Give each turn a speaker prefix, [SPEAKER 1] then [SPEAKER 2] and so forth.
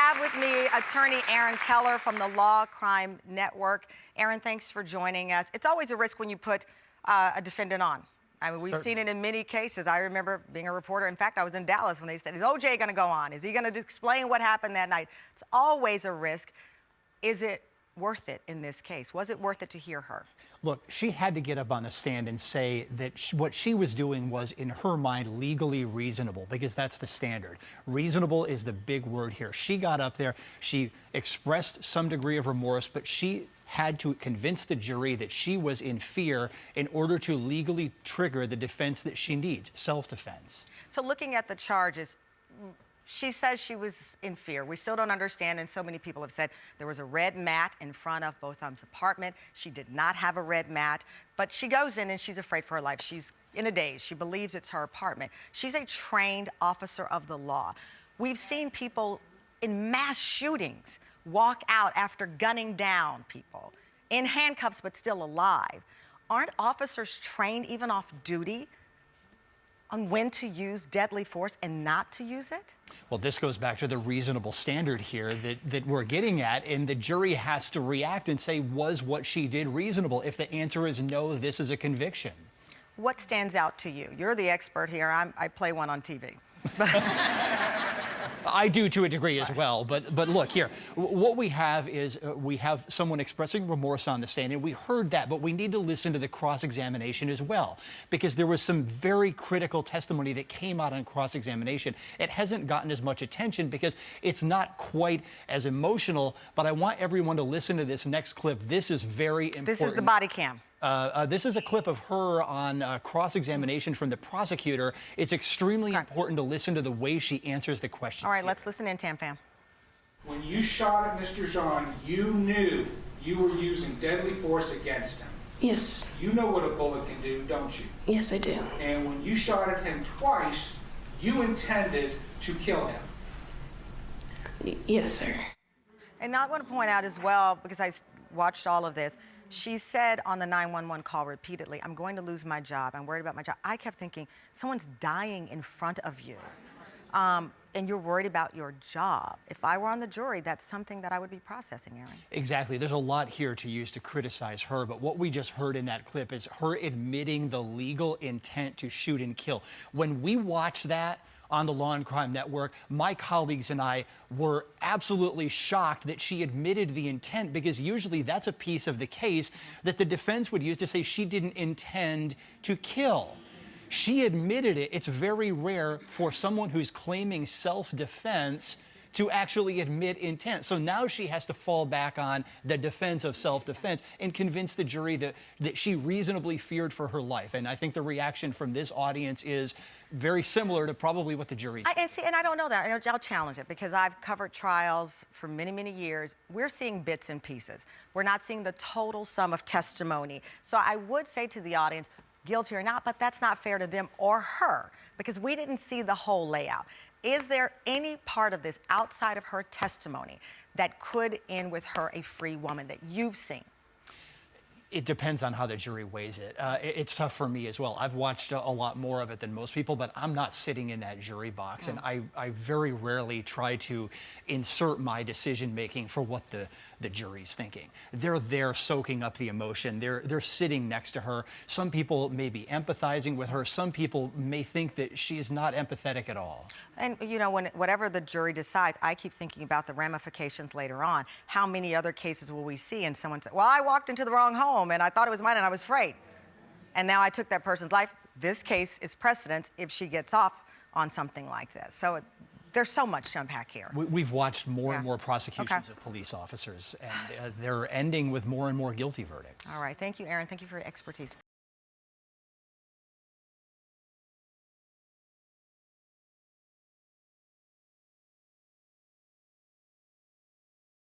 [SPEAKER 1] have with me attorney Aaron Keller from the Law Crime Network. Aaron, thanks for joining us. It's always a risk when you put a defendant on. I mean, we've seen it in many cases. I remember being a reporter. In fact, I was in Dallas when they said, is O.J. going to go on? Is he going to explain what happened that night? It's always a risk. Is it worth it in this case? Was it worth it to hear her?
[SPEAKER 2] Look, she had to get up on the stand and say that what she was doing was, in her mind, legally reasonable, because that's the standard. Reasonable is the big word here. She got up there, she expressed some degree of remorse, but she had to convince the jury that she was in fear in order to legally trigger the defense that she needs, self-defense.
[SPEAKER 1] So looking at the charges, she says she was in fear. We still don't understand, and so many people have said there was a red mat in front of Botham's apartment. She did not have a red mat, but she goes in and she's afraid for her life. She's in a daze. She believes it's her apartment. She's a trained officer of the law. We've seen people in mass shootings walk out after gunning down people in handcuffs but still alive. Aren't officers trained even off duty on when to use deadly force and not to use it?
[SPEAKER 2] Well, this goes back to the reasonable standard here that we're getting at, and the jury has to react and say, was what she did reasonable? If the answer is no, this is a conviction.
[SPEAKER 1] What stands out to you? You're the expert here. I play one on TV.
[SPEAKER 2] I do to a degree as well, but look here, what we have is we have someone expressing remorse on the stand, and we heard that, but we need to listen to the cross-examination as well, because there was some very critical testimony that came out on cross-examination. It hasn't gotten as much attention because it's not quite as emotional, but I want everyone to listen to this next clip. This is very important.
[SPEAKER 1] This is the body cam.
[SPEAKER 2] This is a clip of her on cross-examination from the prosecutor. It's extremely important to listen to the way she answers the questions.
[SPEAKER 1] All right, let's listen in, Tam Fam.
[SPEAKER 3] When you shot at Mr. Jean, you knew you were using deadly force against him.
[SPEAKER 4] Yes.
[SPEAKER 3] You know what a bullet can do, don't you?
[SPEAKER 4] Yes, I do.
[SPEAKER 3] And when you shot at him twice, you intended to kill him.
[SPEAKER 4] Yes, sir.
[SPEAKER 1] And I want to point out as well, because I watched all of this, she said on the 911 call repeatedly, I'm going to lose my job. I'm worried about my job. I kept thinking, someone's dying in front of you, and you're worried about your job. If I were on the jury, that's something that I would be processing, Aaron.
[SPEAKER 2] Exactly. There's a lot here to use to criticize her, but what we just heard in that clip is her admitting the legal intent to shoot and kill. When we watch that on the Law and Crime Network, my colleagues and I were absolutely shocked that she admitted the intent, because usually that's a piece of the case that the defense would use to say she didn't intend to kill. She admitted it. It's very rare for someone who's claiming self-defense to actually admit intent. So now she has to fall back on the defense of self-defense and convince the jury that she reasonably feared for her life. And I think the reaction from this audience is very similar to probably what the jury's.
[SPEAKER 1] And I don't know that. I'll challenge it, because I've covered trials for many, many years. We're seeing bits and pieces. We're not seeing the total sum of testimony. So I would say to the audience, guilty or not, but that's not fair to them or her, because we didn't see the whole layout. Is there any part of this outside of her testimony that could end with her a free woman that you've seen?
[SPEAKER 2] It depends on how the jury weighs it. It's tough for me as well. I've watched a lot more of it than most people, but I'm not sitting in that jury box, and I very rarely try to insert my decision-making for what the jury's thinking. They're there soaking up the emotion. They're sitting next to her. Some people may be empathizing with her. Some people may think that she's not empathetic at all.
[SPEAKER 1] And, you know, whatever the jury decides, I keep thinking about the ramifications later on. How many other cases will we see and someone say, well, I walked into the wrong home and I thought it was mine and I was afraid, and now I took that person's life. This case is precedent if she gets off on something like this. So there's so much to unpack here.
[SPEAKER 2] We've watched more and more prosecutions of police officers, and they're ending with more and more guilty verdicts.
[SPEAKER 1] All right. Thank you, Aaron. Thank you for your expertise.